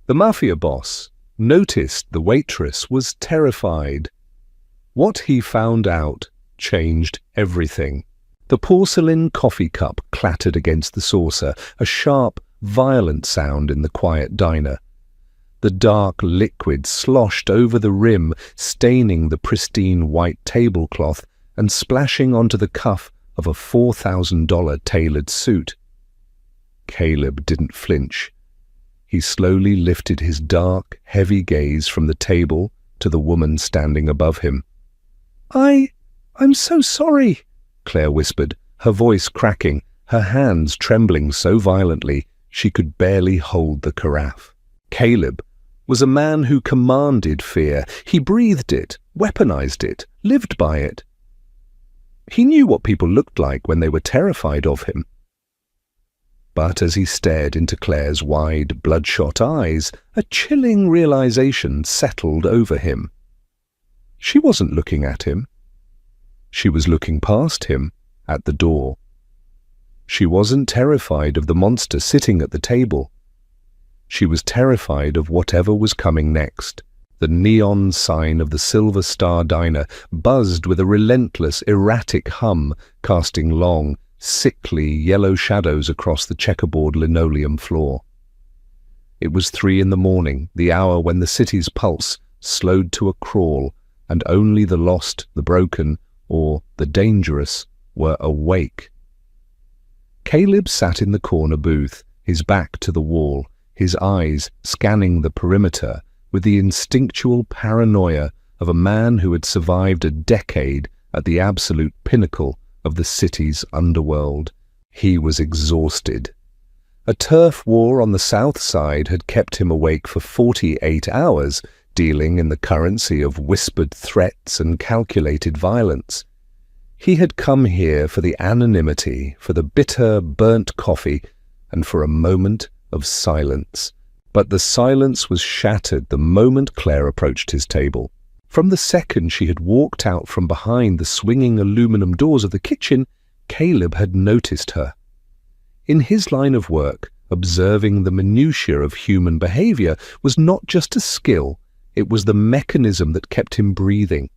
The Mafia Boss noticed the waitress was terrified. What he found out changed everything. The porcelain coffee cup clattered against the saucer, a sharp, violent sound in the quiet diner. The dark liquid sloshed over the rim, staining the pristine white tablecloth and splashing onto the cuff of a $4,000 tailored suit. Caleb didn't flinch. He slowly lifted his dark, heavy gaze from the table to the woman standing above him. I'm so sorry," Claire whispered, her voice cracking, her hands trembling so violently she could barely hold the carafe. Caleb was a man who commanded fear. He breathed it, weaponized it, lived by it. He knew what people looked like when they were terrified of him. But as he stared into Claire's wide, bloodshot eyes, a chilling realization settled over him. She wasn't looking at him. She was looking past him, at the door. She wasn't terrified of the monster sitting at the table. She was terrified of whatever was coming next. The neon sign of the Silver Star Diner buzzed with a relentless, erratic hum, casting long, sickly yellow shadows across the checkerboard linoleum floor. It was 3 a.m, the hour when the city's pulse slowed to a crawl, and only the lost, the broken, or the dangerous were awake. Caleb sat in the corner booth, his back to the wall, his eyes scanning the perimeter with the instinctual paranoia of a man who had survived a decade at the absolute pinnacle of the city's underworld. He was exhausted. A turf war on the south side had kept him awake for 48 hours, dealing in the currency of whispered threats and calculated violence. He had come here for the anonymity, for the bitter, burnt coffee, and for a moment of silence. But the silence was shattered the moment Claire approached his table. From the second she had walked out from behind the swinging aluminum doors of the kitchen, Caleb had noticed her. In his line of work, observing the minutiae of human behavior was not just a skill, it was the mechanism that kept him breathing.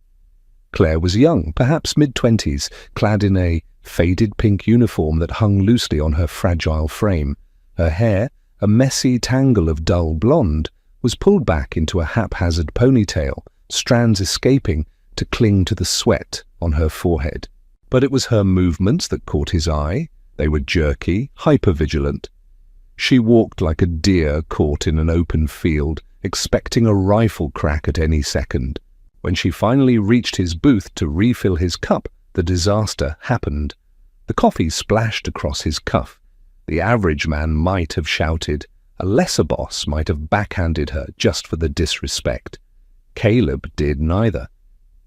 Claire was young, perhaps mid-20s, clad in a faded pink uniform that hung loosely on her fragile frame. Her hair, a messy tangle of dull blonde, was pulled back into a haphazard ponytail, strands escaping to cling to the sweat on her forehead. But it was her movements that caught his eye. They were jerky, hyper-vigilant. She walked like a deer caught in an open field, expecting a rifle crack at any second. When she finally reached his booth to refill his cup, the disaster happened. The coffee splashed across his cuff. The average man might have shouted. A lesser boss might have backhanded her just for the disrespect. Caleb did neither.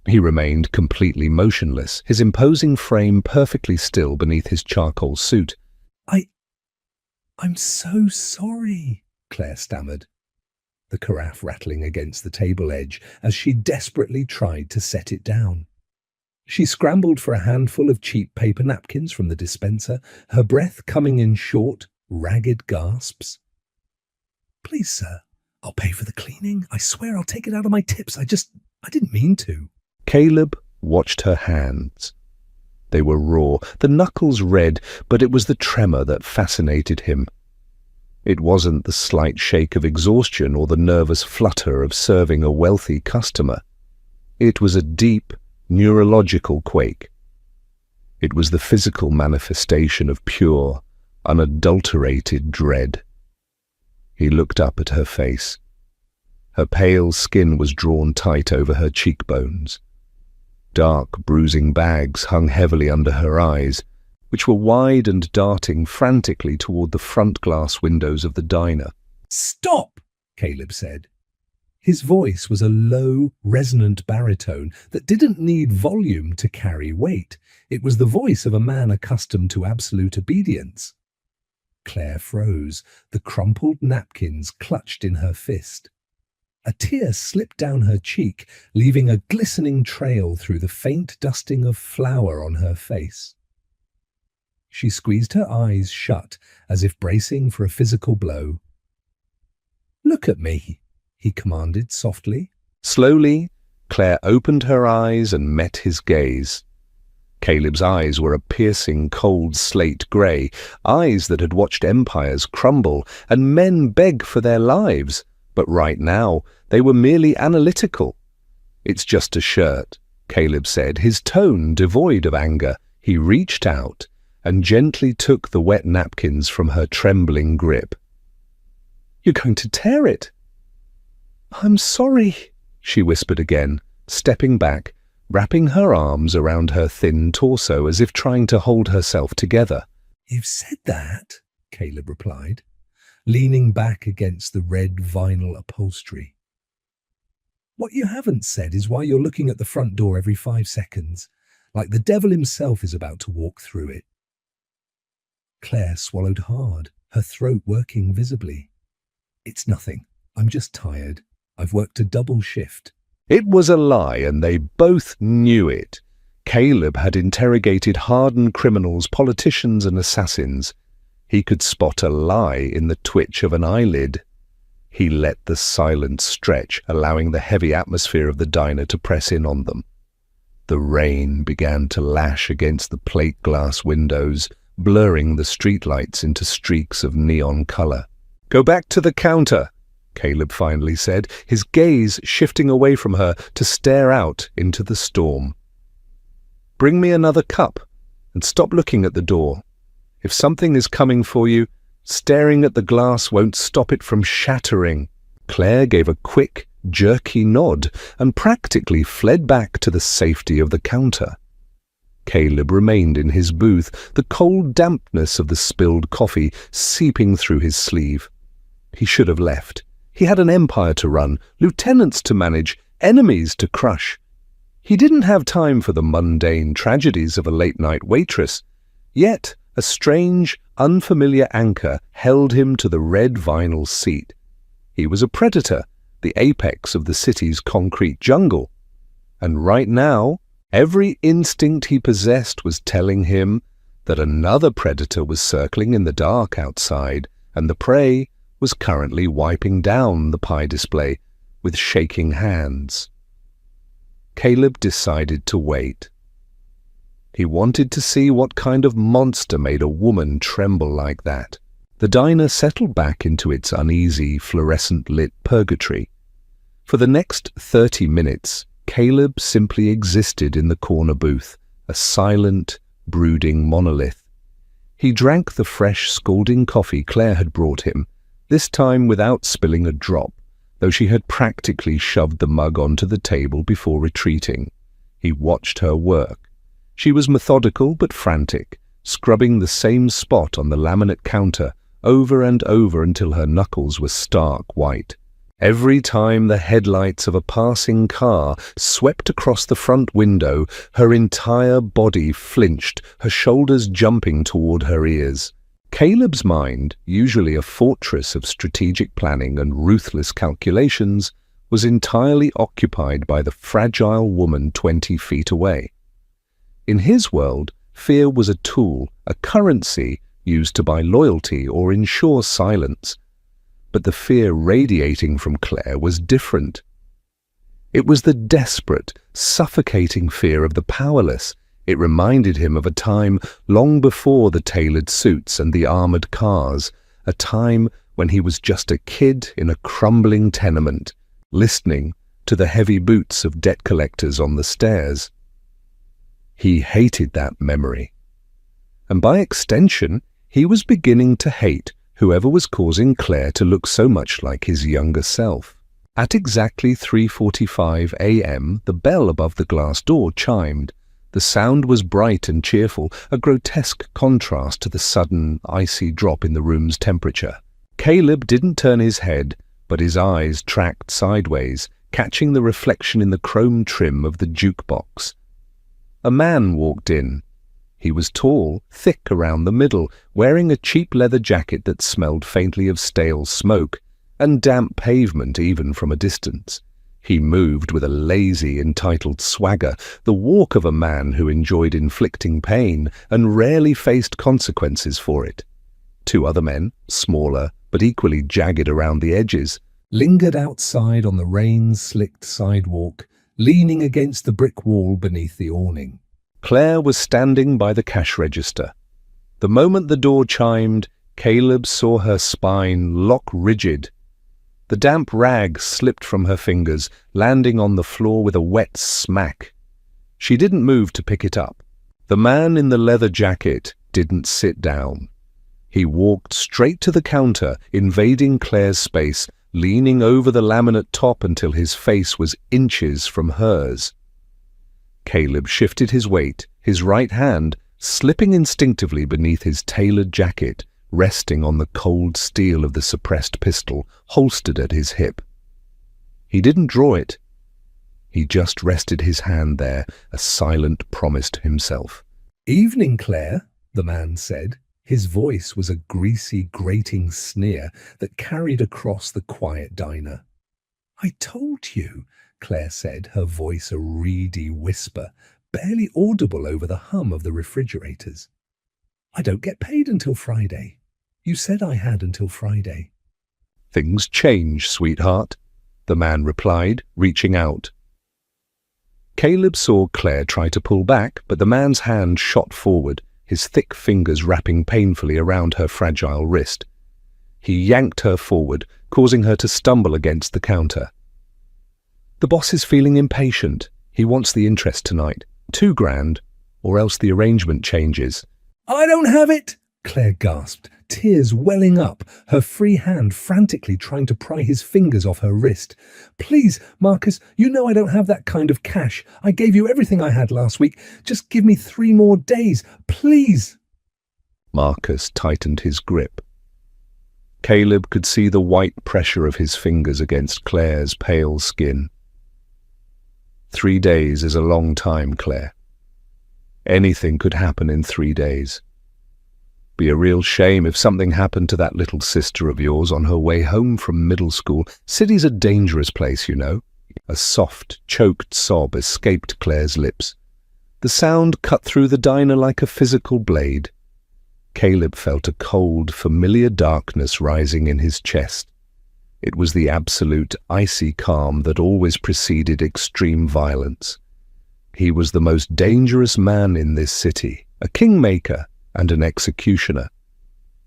He remained completely motionless, his imposing frame perfectly still beneath his charcoal suit. I'm so sorry," Claire stammered, the carafe rattling against the table edge as she desperately tried to set it down. She scrambled for a handful of cheap paper napkins from the dispenser, her breath coming in short, ragged gasps. "Please, sir, I'll pay for the cleaning. I swear I'll take it out of my tips. I didn't mean to." Caleb watched her hands. They were raw, the knuckles red, but it was the tremor that fascinated him. It wasn't the slight shake of exhaustion or the nervous flutter of serving a wealthy customer. It was a deep, neurological quake. It was the physical manifestation of pure, unadulterated dread. He looked up at her face. Her pale skin was drawn tight over her cheekbones. Dark, bruising bags hung heavily under her eyes, which were wide and darting frantically toward the front glass windows of the diner. "Stop!" Caleb said. His voice was a low, resonant baritone that didn't need volume to carry weight. It was the voice of a man accustomed to absolute obedience. Claire froze, the crumpled napkins clutched in her fist. A tear slipped down her cheek, leaving a glistening trail through the faint dusting of flour on her face. She squeezed her eyes shut, as if bracing for a physical blow. "Look at me," he commanded softly. Slowly, Claire opened her eyes and met his gaze. Caleb's eyes were a piercing, cold slate grey, eyes that had watched empires crumble and men beg for their lives, but right now they were merely analytical. "It's just a shirt," Caleb said, his tone devoid of anger. He reached out and gently took the wet napkins from her trembling grip. "You're going to tear it." "I'm sorry," she whispered again, stepping back, wrapping her arms around her thin torso as if trying to hold herself together. "You've said that," Caleb replied, leaning back against the red vinyl upholstery. "What you haven't said is why you're looking at the front door every 5 seconds, like the devil himself is about to walk through it." Claire swallowed hard, her throat working visibly. "It's nothing. I'm just tired. I've worked a double shift." It was a lie, and they both knew it. Caleb had interrogated hardened criminals, politicians, and assassins. He could spot a lie in the twitch of an eyelid. He let the silence stretch, allowing the heavy atmosphere of the diner to press in on them. The rain began to lash against the plate glass windows, blurring the streetlights into streaks of neon color. "Go back to the counter," Caleb finally said, his gaze shifting away from her to stare out into the storm. "Bring me another cup, and stop looking at the door. If something is coming for you, staring at the glass won't stop it from shattering." Claire gave a quick, jerky nod and practically fled back to the safety of the counter. Caleb remained in his booth, the cold dampness of the spilled coffee seeping through his sleeve. He should have left. He had an empire to run, lieutenants to manage, enemies to crush. He didn't have time for the mundane tragedies of a late-night waitress. Yet a strange, unfamiliar anchor held him to the red vinyl seat. He was a predator, the apex of the city's concrete jungle. And right now, every instinct he possessed was telling him that another predator was circling in the dark outside, and the prey was currently wiping down the pie display with shaking hands. Caleb decided to wait. He wanted to see what kind of monster made a woman tremble like that. The diner settled back into its uneasy, fluorescent-lit purgatory. For the next 30 minutes, Caleb simply existed in the corner booth, a silent, brooding monolith. He drank the fresh, scalding coffee Claire had brought him, this time without spilling a drop, though she had practically shoved the mug onto the table before retreating. He watched her work. She was methodical but frantic, scrubbing the same spot on the laminate counter over and over until her knuckles were stark white. Every time the headlights of a passing car swept across the front window, her entire body flinched, her shoulders jumping toward her ears. Caleb's mind, usually a fortress of strategic planning and ruthless calculations, was entirely occupied by the fragile woman 20 feet away. In his world, fear was a tool, a currency used to buy loyalty or ensure silence. But the fear radiating from Claire was different. It was the desperate, suffocating fear of the powerless. It reminded him of a time long before the tailored suits and the armored cars, a time when he was just a kid in a crumbling tenement, listening to the heavy boots of debt collectors on the stairs. He hated that memory. And by extension, he was beginning to hate whoever was causing Claire to look so much like his younger self. At exactly 3:45 a.m., the bell above the glass door chimed. The sound was bright and cheerful, a grotesque contrast to the sudden, icy drop in the room's temperature. Caleb didn't turn his head, but his eyes tracked sideways, catching the reflection in the chrome trim of the jukebox. A man walked in. He was tall, thick around the middle, wearing a cheap leather jacket that smelled faintly of stale smoke and damp pavement even from a distance. He moved with a lazy, entitled swagger, the walk of a man who enjoyed inflicting pain and rarely faced consequences for it. Two other men, smaller but equally jagged around the edges, lingered outside on the rain-slicked sidewalk, leaning against the brick wall beneath the awning. Claire was standing by the cash register. The moment the door chimed, Caleb saw her spine lock rigid. The damp rag slipped from her fingers, landing on the floor with a wet smack. She didn't move to pick it up. The man in the leather jacket didn't sit down. He walked straight to the counter, invading Claire's space, leaning over the laminate top until his face was inches from hers. Caleb shifted his weight, his right hand slipping instinctively beneath his tailored jacket, resting on the cold steel of the suppressed pistol holstered at his hip. He didn't draw it. He just rested his hand there, a silent promise to himself. "Evening, Claire," the man said. His voice was a greasy, grating sneer that carried across the quiet diner. "I told you," Claire said, her voice a reedy whisper, barely audible over the hum of the refrigerators. "I don't get paid until Friday. You said I had until Friday." "Things change, sweetheart," the man replied, reaching out. Caleb saw Claire try to pull back, but the man's hand shot forward, his thick fingers wrapping painfully around her fragile wrist. He yanked her forward, causing her to stumble against the counter. "The boss is feeling impatient. He wants the interest tonight. $2,000, or else the arrangement changes." "I don't have it!" Claire gasped, tears welling up, her free hand frantically trying to pry his fingers off her wrist. "Please, Marcus, you know I don't have that kind of cash. I gave you everything I had last week. Just give me 3 more days, please." Marcus tightened his grip. Caleb could see the white pressure of his fingers against Claire's pale skin. 3 days is a long time, Claire. Anything could happen in 3 days. Be a real shame if something happened to that little sister of yours on her way home from middle school. City's a dangerous place, you know. A soft, choked sob escaped Claire's lips. The sound cut through the diner like a physical blade. Caleb felt a cold, familiar darkness rising in his chest. It was the absolute, icy calm that always preceded extreme violence. He was the most dangerous man in this city, a kingmaker and an executioner.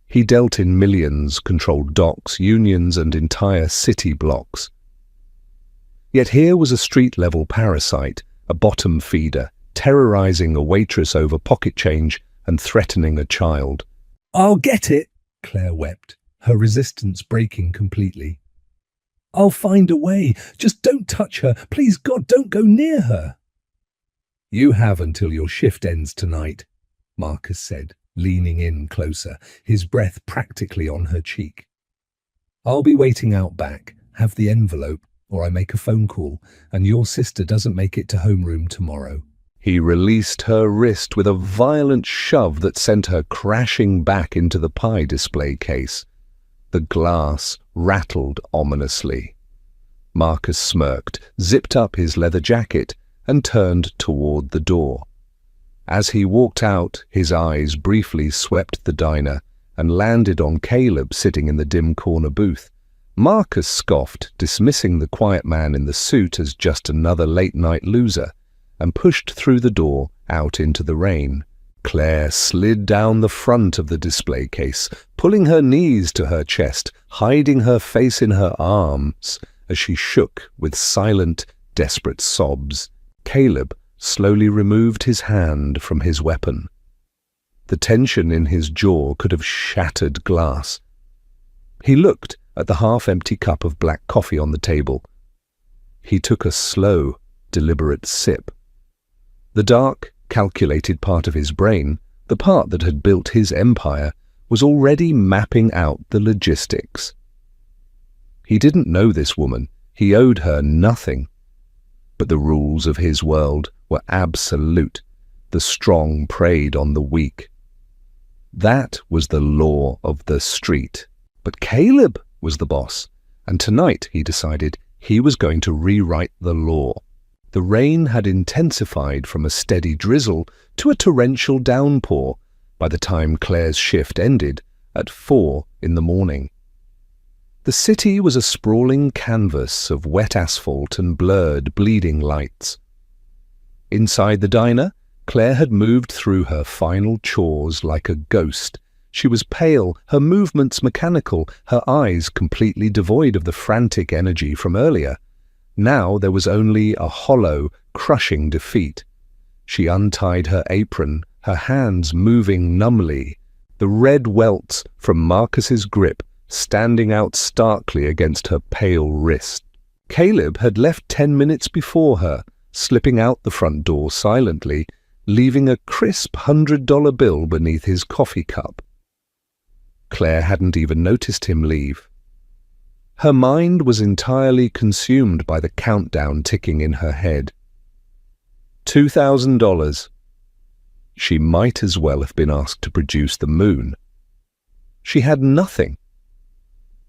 He dealt in millions, controlled docks, unions, and entire city blocks. Yet here was a street-level parasite, a bottom feeder, terrorizing a waitress over pocket change and threatening a child. "I'll get it," Claire wept, her resistance breaking completely. "I'll find a way. Just don't touch her. Please, God, don't go near her." "You have until your shift ends tonight," Marcus said, leaning in closer, his breath practically on her cheek. "I'll be waiting out back. Have the envelope, or I make a phone call, and your sister doesn't make it to homeroom tomorrow." He released her wrist with a violent shove that sent her crashing back into the pie display case. The glass rattled ominously. Marcus smirked, zipped up his leather jacket, and turned toward the door. As he walked out, his eyes briefly swept the diner and landed on Caleb sitting in the dim corner booth. Marcus scoffed, dismissing the quiet man in the suit as just another late-night loser, and pushed through the door out into the rain. Claire slid down the front of the display case, pulling her knees to her chest, hiding her face in her arms as she shook with silent, desperate sobs. Caleb slowly removed his hand from his weapon. The tension in his jaw could have shattered glass. He looked at the half-empty cup of black coffee on the table. He took a slow, deliberate sip. The dark, calculated part of his brain, the part that had built his empire, was already mapping out the logistics. He didn't know this woman. He owed her nothing. But the rules of his world were absolute. The strong preyed on the weak. That was the law of the street. But Caleb was the boss, and tonight, he decided, he was going to rewrite the law. The rain had intensified from a steady drizzle to a torrential downpour by the time Claire's shift ended at 4 in the morning. The city was a sprawling canvas of wet asphalt and blurred, bleeding lights. Inside the diner, Claire had moved through her final chores like a ghost. She was pale, her movements mechanical, her eyes completely devoid of the frantic energy from earlier. Now there was only a hollow, crushing defeat. She untied her apron, her hands moving numbly, the red welts from Marcus's grip standing out starkly against her pale wrist. Caleb had left 10 minutes before her, slipping out the front door silently, leaving a crisp $100 bill beneath his coffee cup. Claire hadn't even noticed him leave. Her mind was entirely consumed by the countdown ticking in her head. $2,000. She might as well have been asked to produce the moon. She had nothing.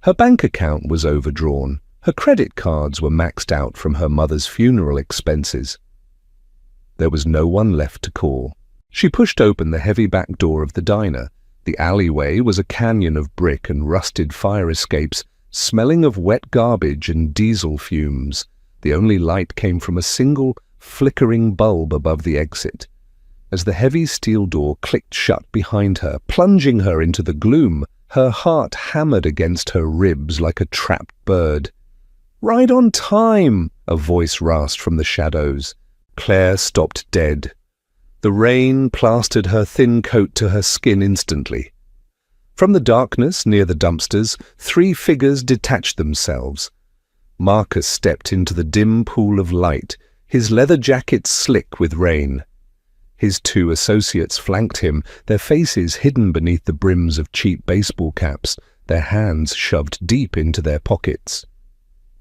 Her bank account was overdrawn. Her credit cards were maxed out from her mother's funeral expenses. There was no one left to call. She pushed open the heavy back door of the diner. The alleyway was a canyon of brick and rusted fire escapes, smelling of wet garbage and diesel fumes. The only light came from a single, flickering bulb above the exit. As the heavy steel door clicked shut behind her, plunging her into the gloom, her heart hammered against her ribs like a trapped bird. "Right on time!" a voice rasped from the shadows. Claire stopped dead. The rain plastered her thin coat to her skin instantly. From the darkness near the dumpsters, 3 figures detached themselves. Marcus stepped into the dim pool of light, his leather jacket slick with rain. His 2 associates flanked him, their faces hidden beneath the brims of cheap baseball caps, their hands shoved deep into their pockets.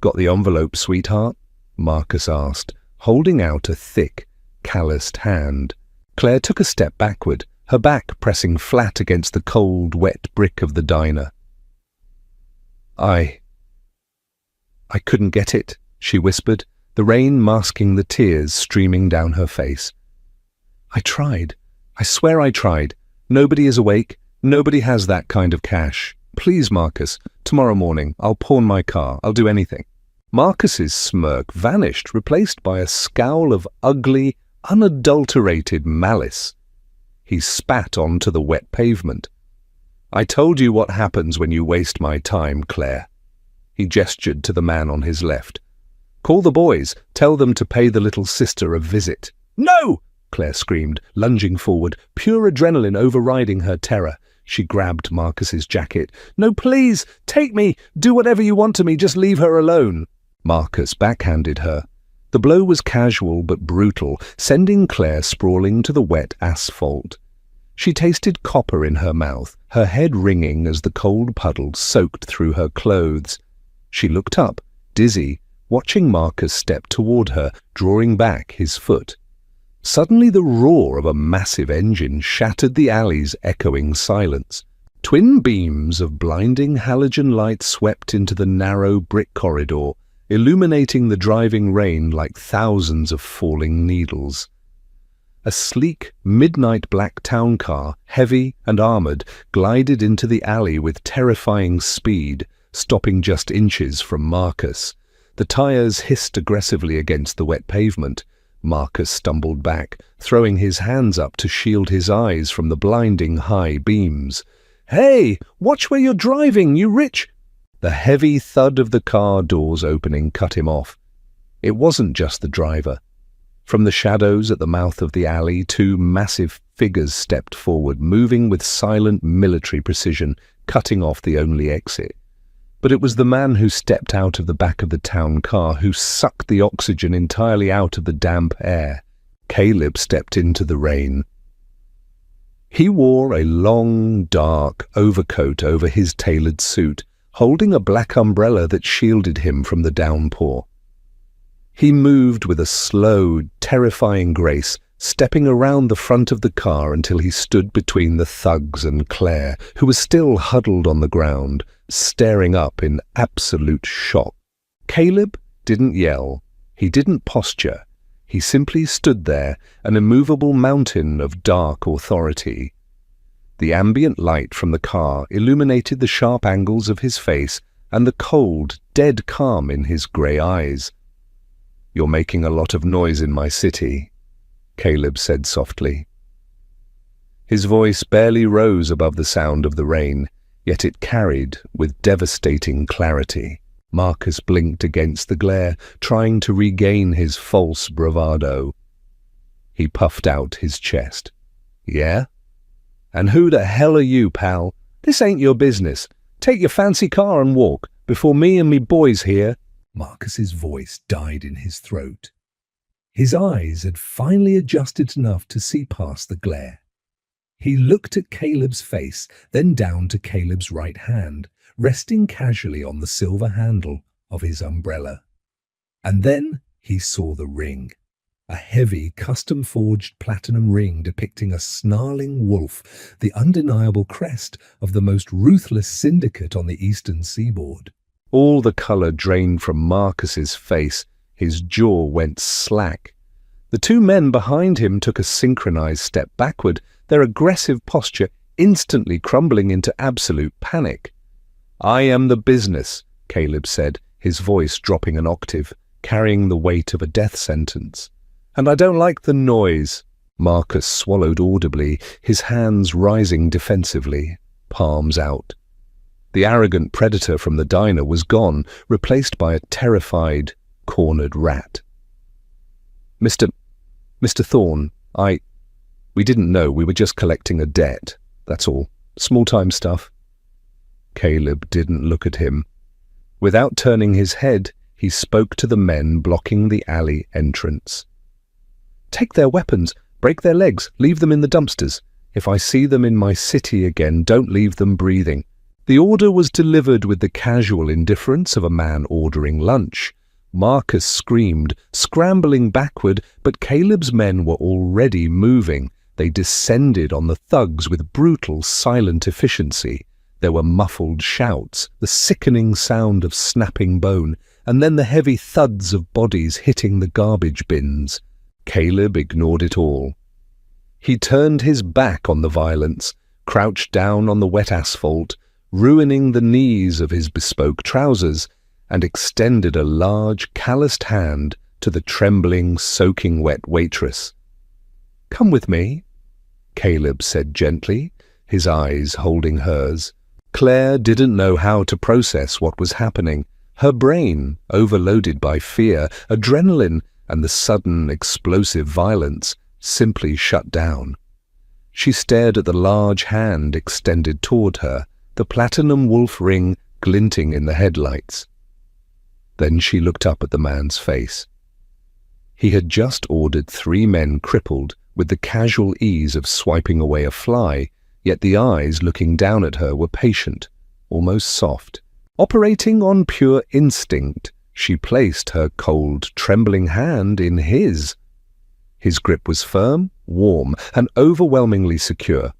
"Got the envelope, sweetheart?" Marcus asked, holding out a thick, calloused hand. Claire took a step backward, her back pressing flat against the cold, wet brick of the diner. I couldn't get it," she whispered, the rain masking the tears streaming down her face. "I tried. I swear I tried. Nobody is awake. Nobody has that kind of cash. Please, Marcus, tomorrow morning I'll pawn my car. I'll do anything." Marcus's smirk vanished, replaced by a scowl of ugly, unadulterated malice. He spat onto the wet pavement. "I told you what happens when you waste my time, Claire." He gestured to the man on his left. "Call the boys. Tell them to pay the little sister a visit." "No!" Claire screamed, lunging forward, pure adrenaline overriding her terror. She grabbed Marcus's jacket. "No, please, take me. Do whatever you want to me. Just leave her alone." Marcus backhanded her. The blow was casual but brutal, sending Claire sprawling to the wet asphalt. She tasted copper in her mouth, her head ringing as the cold puddle soaked through her clothes. She looked up, dizzy, watching Marcus step toward her, drawing back his foot. Suddenly the roar of a massive engine shattered the alley's echoing silence. Twin beams of blinding halogen light swept into the narrow brick corridor, illuminating the driving rain like thousands of falling needles. A sleek, midnight black town car, heavy and armored, glided into the alley with terrifying speed, stopping just inches from Marcus. The tires hissed aggressively against the wet pavement. Marcus stumbled back, throwing his hands up to shield his eyes from the blinding high beams. "Hey, watch where you're driving, you rich—" The heavy thud of the car doors opening cut him off. It wasn't just the driver. From the shadows at the mouth of the alley, 2 massive figures stepped forward, moving with silent military precision, cutting off the only exit. But it was the man who stepped out of the back of the town car who sucked the oxygen entirely out of the damp air. Caleb stepped into the rain. He wore a long, dark overcoat over his tailored suit, holding a black umbrella that shielded him from the downpour. He moved with a slow, terrifying grace, stepping around the front of the car until he stood between the thugs and Claire, who was still huddled on the ground, staring up in absolute shock. Caleb didn't yell. He didn't posture. He simply stood there, an immovable mountain of dark authority. The ambient light from the car illuminated the sharp angles of his face, and the cold, dead calm in his grey eyes. "You're making a lot of noise in my city," Caleb said softly. His voice barely rose above the sound of the rain, yet it carried with devastating clarity. Marcus blinked against the glare, trying to regain his false bravado. He puffed out his chest. "Yeah? And who the hell are you, pal? This ain't your business. Take your fancy car and walk, before me and me boys here." Marcus's voice died in his throat. His eyes had finally adjusted enough to see past the glare. He looked at Caleb's face, then down to Caleb's right hand, resting casually on the silver handle of his umbrella. And then he saw the ring, a heavy, custom-forged platinum ring depicting a snarling wolf, the undeniable crest of the most ruthless syndicate on the eastern seaboard. All the colour drained from Marcus's face. His jaw went slack. The two men behind him took a synchronized step backward, their aggressive posture instantly crumbling into absolute panic. "I am the business," Caleb said, his voice dropping an octave, carrying the weight of a death sentence. "And I don't like the noise." Marcus swallowed audibly, his hands rising defensively, palms out. The arrogant predator from the diner was gone, replaced by a terrified, cornered rat. Mr. Thorne, we didn't know. We were just collecting a debt. That's all. Small-time stuff." Caleb didn't look at him. Without turning his head, he spoke to the men blocking the alley entrance. "Take their weapons, break their legs, leave them in the dumpsters. If I see them in my city again, don't leave them breathing." The order was delivered with the casual indifference of a man ordering lunch. Marcus screamed, scrambling backward, but Caleb's men were already moving. They descended on the thugs with brutal, silent efficiency. There were muffled shouts, the sickening sound of snapping bone, and then the heavy thuds of bodies hitting the garbage bins. Caleb ignored it all. He turned his back on the violence, crouched down on the wet asphalt, ruining the knees of his bespoke trousers, and extended a large, calloused hand to the trembling, soaking wet waitress. "Come with me," Caleb said gently, his eyes holding hers. Claire didn't know how to process what was happening. Her brain, overloaded by fear, adrenaline, and the sudden, explosive violence, simply shut down. She stared at the large hand extended toward her, the platinum wolf ring glinting in the headlights. Then she looked up at the man's face. He had just ordered 3 men crippled with the casual ease of swiping away a fly, yet the eyes looking down at her were patient, almost soft. Operating on pure instinct, she placed her cold, trembling hand in his. His grip was firm, warm, and overwhelmingly secure.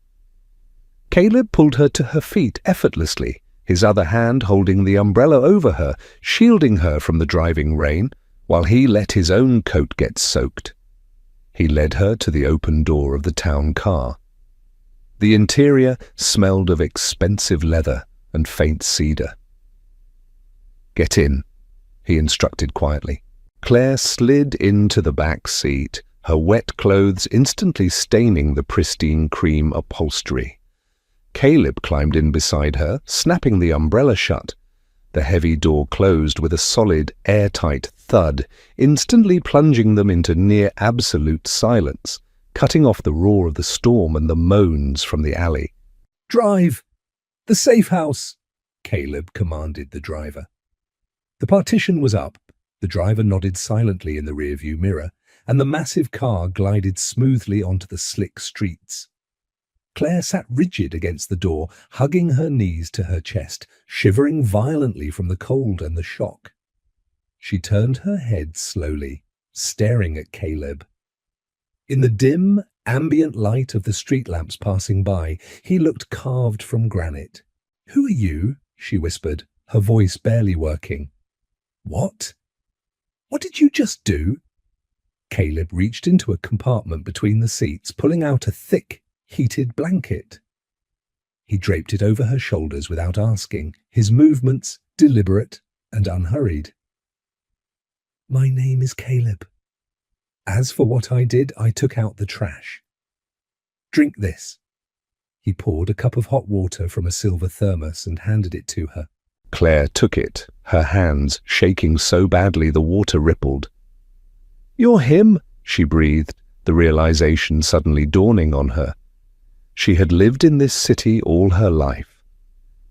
Caleb pulled her to her feet effortlessly, his other hand holding the umbrella over her, shielding her from the driving rain, while he let his own coat get soaked. He led her to the open door of the town car. The interior smelled of expensive leather and faint cedar. "Get in," he instructed quietly. Claire slid into the back seat, her wet clothes instantly staining the pristine cream upholstery. Caleb climbed in beside her, snapping the umbrella shut. The heavy door closed with a solid, airtight thud, instantly plunging them into near-absolute silence, cutting off the roar of the storm and the moans from the alley. "Drive! The safe house!" Caleb commanded the driver. The partition was up, the driver nodded silently in the rearview mirror, and the massive car glided smoothly onto the slick streets. Claire sat rigid against the door, hugging her knees to her chest, shivering violently from the cold and the shock. She turned her head slowly, staring at Caleb. In the dim, ambient light of the street lamps passing by, he looked carved from granite. "Who are you?" she whispered, her voice barely working. "What? What did you just do?" Caleb reached into a compartment between the seats, pulling out a thick, heated blanket. He draped it over her shoulders without asking, his movements deliberate and unhurried. "My name is Caleb. As for what I did, I took out the trash. Drink this." He poured a cup of hot water from a silver thermos and handed it to her. Claire took it, her hands shaking so badly the water rippled. "You're him," she breathed, the realization suddenly dawning on her. She had lived in this city all her life.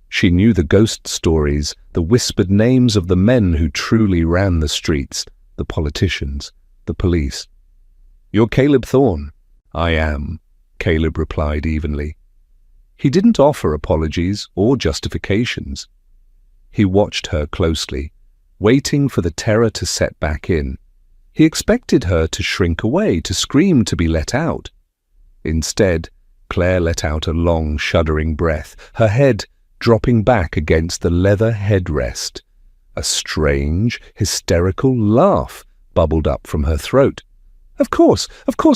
She knew the ghost stories, the whispered names of the men who truly ran the streets, the politicians, the police. "You're Caleb Thorne." "I am," Caleb replied evenly. He didn't offer apologies or justifications. He watched her closely, waiting for the terror to set back in. He expected her to shrink away, to scream to be let out. Instead, Claire let out a long, shuddering breath, her head dropping back against the leather headrest. A strange, hysterical laugh bubbled up from her throat. Of course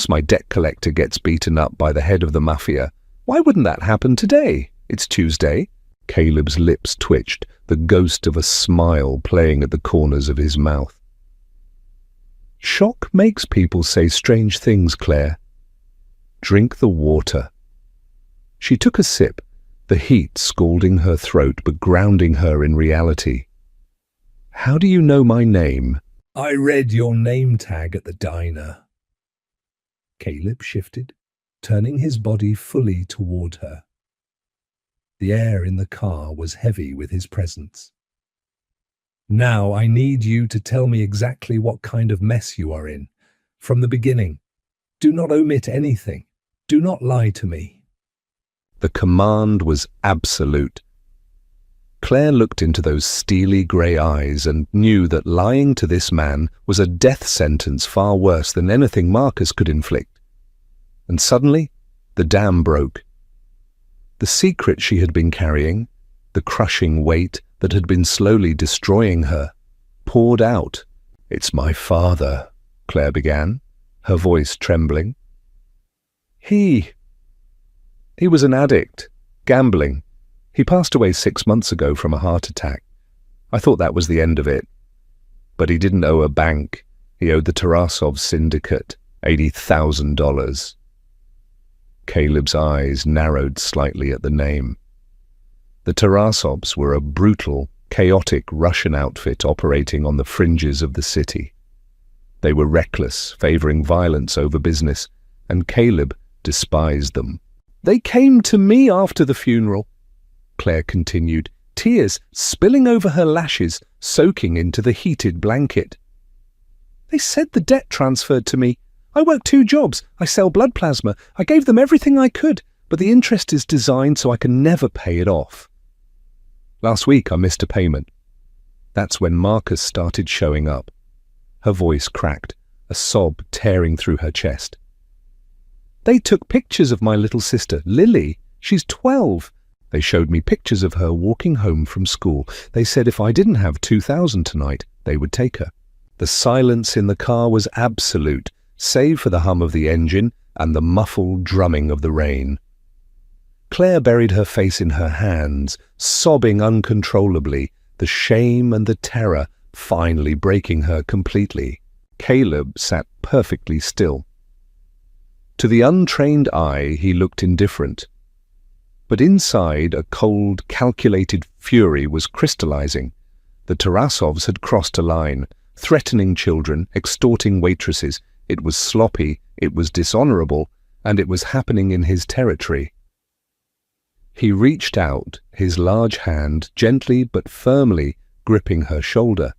my debt collector gets beaten up by the head of the mafia. Why wouldn't that happen today? It's Tuesday." Caleb's lips twitched, the ghost of a smile playing at the corners of his mouth. "Shock makes people say strange things, Claire. Drink the water." She took a sip, the heat scalding her throat but grounding her in reality. "How do you know my name?" "I read your name tag at the diner." Caleb shifted, turning his body fully toward her. The air in the car was heavy with his presence. "Now I need you to tell me exactly what kind of mess you are in, from the beginning. Do not omit anything. Do not lie to me." The command was absolute. Claire looked into those steely grey eyes and knew that lying to this man was a death sentence far worse than anything Marcus could inflict. And suddenly, the dam broke. The secret she had been carrying, the crushing weight that had been slowly destroying her, poured out. "It's my father," Claire began, her voice trembling. He was an addict, gambling. He passed away 6 months ago from a heart attack. I thought that was the end of it. But he didn't owe a bank. He owed the Tarasov syndicate $80,000. Caleb's eyes narrowed slightly at the name. The Tarasovs were a brutal, chaotic Russian outfit operating on the fringes of the city. They were reckless, favoring violence over business, and Caleb despised them. "They came to me after the funeral," Claire continued, tears spilling over her lashes, soaking into the heated blanket. "They said the debt transferred to me. I work 2 jobs. I sell blood plasma. I gave them everything I could, but the interest is designed so I can never pay it off. Last week I missed a payment. That's when Marcus started showing up." Her voice cracked, a sob tearing through her chest. "They took pictures of my little sister, Lily. She's 12. They showed me pictures of her walking home from school. They said if I didn't have 2,000 tonight, they would take her." The silence in the car was absolute, save for the hum of the engine and the muffled drumming of the rain. Claire buried her face in her hands, sobbing uncontrollably, the shame and the terror finally breaking her completely. Caleb sat perfectly still. To the untrained eye, he looked indifferent. But inside, a cold, calculated fury was crystallizing. The Tarasovs had crossed a line, threatening children, extorting waitresses. It was sloppy, it was dishonorable, and it was happening in his territory. He reached out, his large hand gently but firmly gripping her shoulder.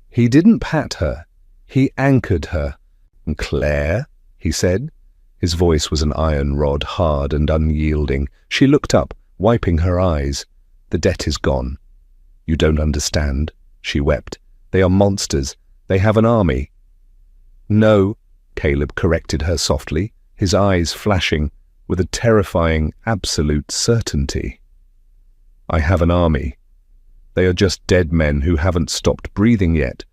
He didn't pat her, he anchored her. "Claire?" he said. His voice was an iron rod, hard and unyielding. She looked up, wiping her eyes. "The debt is gone." "You don't understand," she wept. "They are monsters. They have an army." "No," Caleb corrected her softly, his eyes flashing with a terrifying, absolute certainty. "I have an army. They are just dead men who haven't stopped breathing yet.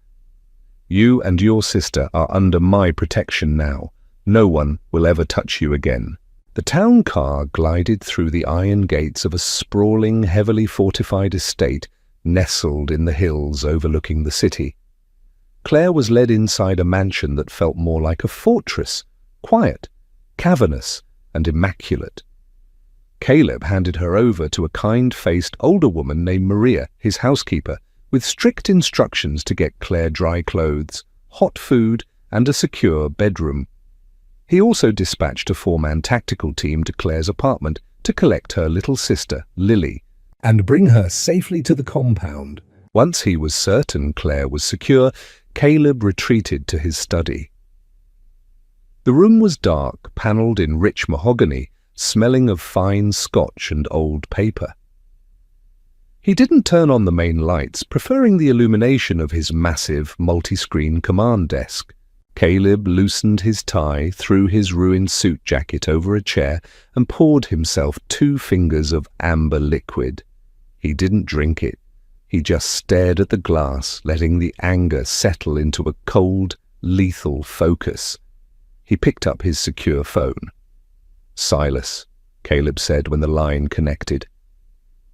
You and your sister are under my protection now. No one will ever touch you again. The town car glided through the iron gates of a sprawling, heavily fortified estate nestled in the hills overlooking the city. Claire was led inside a mansion that felt more like a fortress, quiet, cavernous, and immaculate. Caleb handed her over to a kind-faced older woman named Maria, his housekeeper, with strict instructions to get Claire dry clothes, hot food, and a secure bedroom. He also dispatched a four-man tactical team to Claire's apartment to collect her little sister, Lily, and bring her safely to the compound. Once he was certain Claire was secure, Caleb retreated to his study. The room was dark, panelled in rich mahogany, smelling of fine scotch and old paper. He didn't turn on the main lights, preferring the illumination of his massive, multi-screen command desk. Caleb loosened his tie, threw his ruined suit jacket over a chair, and poured himself 2 fingers of amber liquid. He didn't drink it. He just stared at the glass, letting the anger settle into a cold, lethal focus. He picked up his secure phone. Silas, Caleb said when the line connected.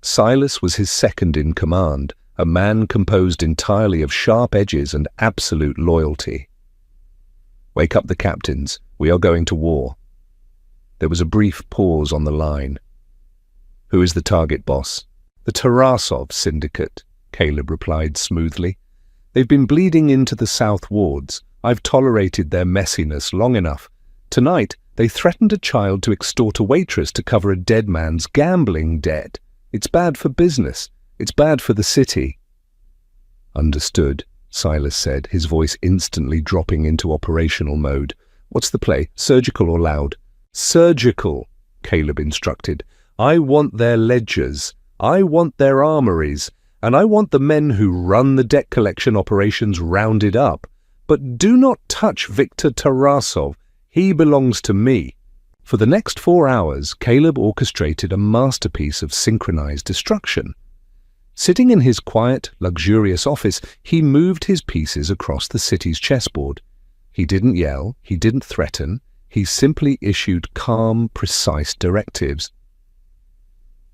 Silas was his second in command, a man composed entirely of sharp edges and absolute loyalty. "Wake up the captains. We are going to war." There was a brief pause on the line. "Who is the target, boss?" "The Tarasov Syndicate," Caleb replied smoothly. "They've been bleeding into the south wards. I've tolerated their messiness long enough. Tonight, they threatened a child to extort a waitress to cover a dead man's gambling debt. It's bad for business. It's bad for the city." "Understood," Silas said, his voice instantly dropping into operational mode. "What's the play, surgical or loud?" "Surgical," Caleb instructed. "I want their ledgers. I want their armories. And I want the men who run the debt collection operations rounded up. But do not touch Viktor Tarasov. He belongs to me." For the next 4 hours, Caleb orchestrated a masterpiece of synchronized destruction. Sitting in his quiet, luxurious office, he moved his pieces across the city's chessboard. He didn't yell, he didn't threaten, he simply issued calm, precise directives.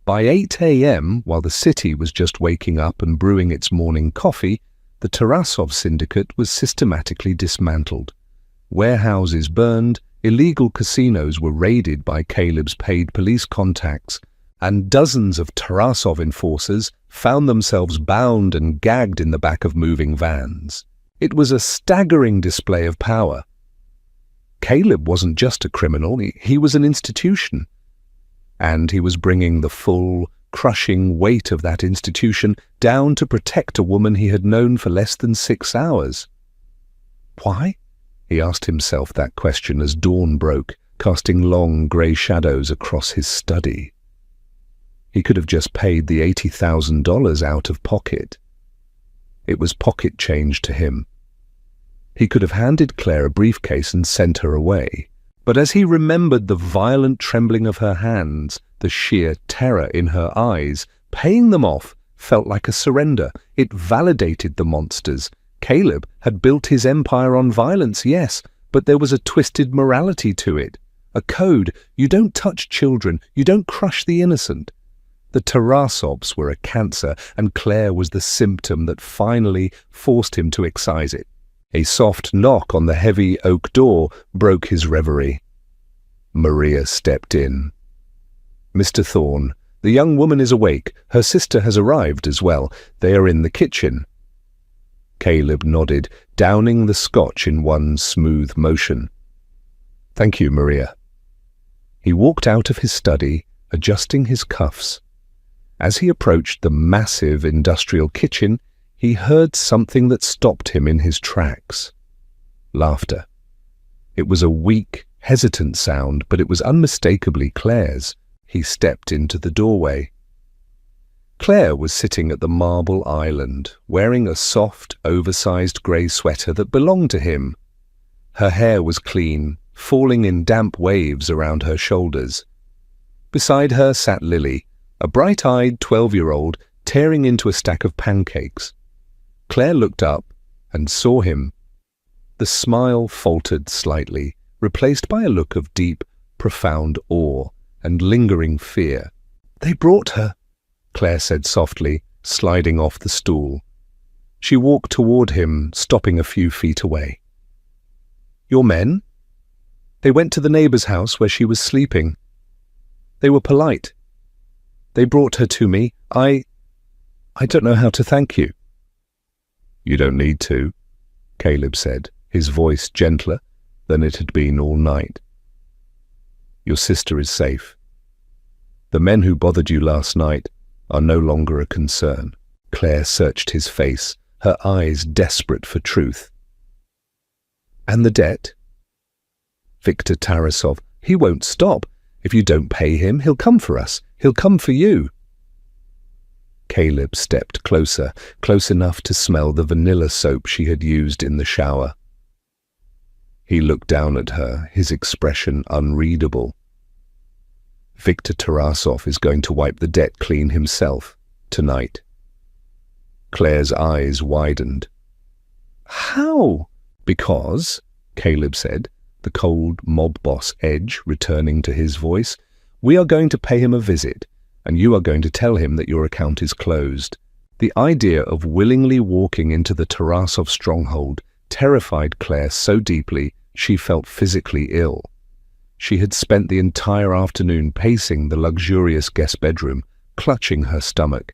By 8 a.m., while the city was just waking up and brewing its morning coffee, the Tarasov Syndicate was systematically dismantled. Warehouses burned, illegal casinos were raided by Caleb's paid police contacts, and dozens of Tarasov enforcers found themselves bound and gagged in the back of moving vans. It was a staggering display of power. Caleb wasn't just a criminal, he was an institution. And he was bringing the full, crushing weight of that institution down to protect a woman he had known for less than 6 hours. Why? He asked himself that question as dawn broke, casting long grey shadows across his study. He could have just paid the $80,000 out of pocket. It was pocket change to him. He could have handed Claire a briefcase and sent her away. But as he remembered the violent trembling of her hands, the sheer terror in her eyes, paying them off felt like a surrender. It validated the monsters. Caleb had built his empire on violence, yes, but there was a twisted morality to it. A code: you don't touch children, you don't crush the innocent. The Tarasovs were a cancer, and Claire was the symptom that finally forced him to excise it. A soft knock on the heavy oak door broke his reverie. Maria stepped in. "Mr. Thorne, the young woman is awake. Her sister has arrived as well. They are in the kitchen." Caleb nodded, downing the scotch in one smooth motion. "Thank you, Maria." He walked out of his study, adjusting his cuffs. As he approached the massive industrial kitchen, he heard something that stopped him in his tracks. Laughter. It was a weak, hesitant sound, but it was unmistakably Claire's. He stepped into the doorway. Claire was sitting at the marble island, wearing a soft, oversized grey sweater that belonged to him. Her hair was clean, falling in damp waves around her shoulders. Beside her sat Lily, a bright-eyed 12-year-old tearing into a stack of pancakes. Claire looked up and saw him. The smile faltered slightly, replaced by a look of deep, profound awe and lingering fear. "They brought her," Claire said softly, sliding off the stool. She walked toward him, stopping a few feet away. "Your men? They went to the neighbor's house where she was sleeping. They were polite. They brought her to me. I don't know how to thank you." "You don't need to," Caleb said, his voice gentler than it had been all night. "Your sister is safe. The men who bothered you last night are no longer a concern." Claire searched his face, her eyes desperate for truth. "And the debt?" "Viktor Tarasov, he won't stop. If you don't pay him, he'll come for us. He'll come for you." Caleb stepped closer, close enough to smell the vanilla soap she had used in the shower. He looked down at her, his expression unreadable. "Viktor Tarasov is going to wipe the debt clean himself, tonight." Claire's eyes widened. "How?" "Because," Caleb said, the cold mob boss edge returning to his voice, "we are going to pay him a visit, and you are going to tell him that your account is closed." The idea of willingly walking into the Tarasov stronghold terrified Claire so deeply she felt physically ill. She had spent the entire afternoon pacing the luxurious guest bedroom, clutching her stomach.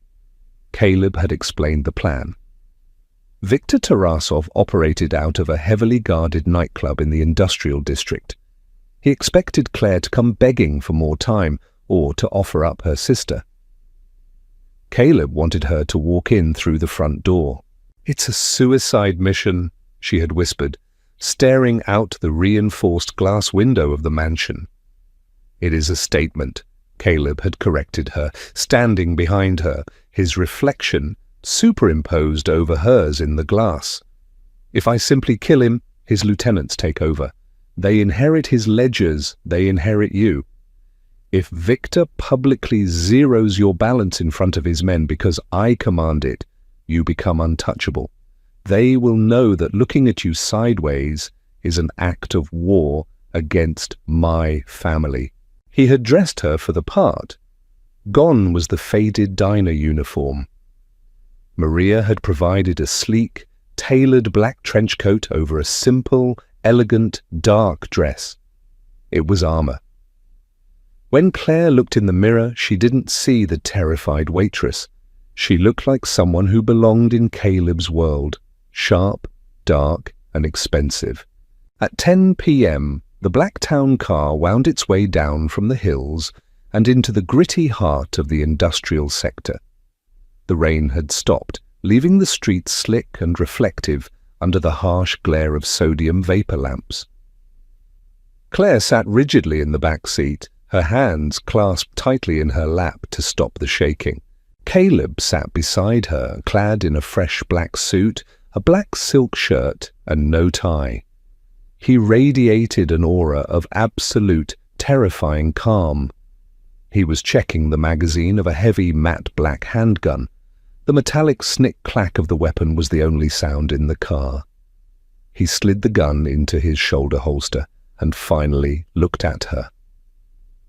Caleb had explained the plan. Viktor Tarasov operated out of a heavily guarded nightclub in the industrial district. He expected Claire to come begging for more time or to offer up her sister. Caleb wanted her to walk in through the front door. "It's a suicide mission," she had whispered, staring out the reinforced glass window of the mansion. "It is a statement," Caleb had corrected her, standing behind her, his reflection superimposed over hers in the glass. "If I simply kill him, his lieutenants take over. They inherit his ledgers, they inherit you. If Viktor publicly zeroes your balance in front of his men because I command it, you become untouchable. They will know that looking at you sideways is an act of war against my family." He had dressed her for the part. Gone was the faded diner uniform. Maria had provided a sleek, tailored black trench coat over a simple, elegant, dark dress. It was armor. When Claire looked in the mirror, she didn't see the terrified waitress. She looked like someone who belonged in Caleb's world, sharp, dark, and expensive. At 10 p.m., the black town car wound its way down from the hills and into the gritty heart of the industrial sector. The rain had stopped, leaving the streets slick and reflective under the harsh glare of sodium vapor lamps. Claire sat rigidly in the back seat, her hands clasped tightly in her lap to stop the shaking. Caleb sat beside her, clad in a fresh black suit, a black silk shirt, and no tie. He radiated an aura of absolute, terrifying calm. He was checking the magazine of a heavy matte black handgun. The metallic snick-clack of the weapon was the only sound in the car. He slid the gun into his shoulder holster and finally looked at her.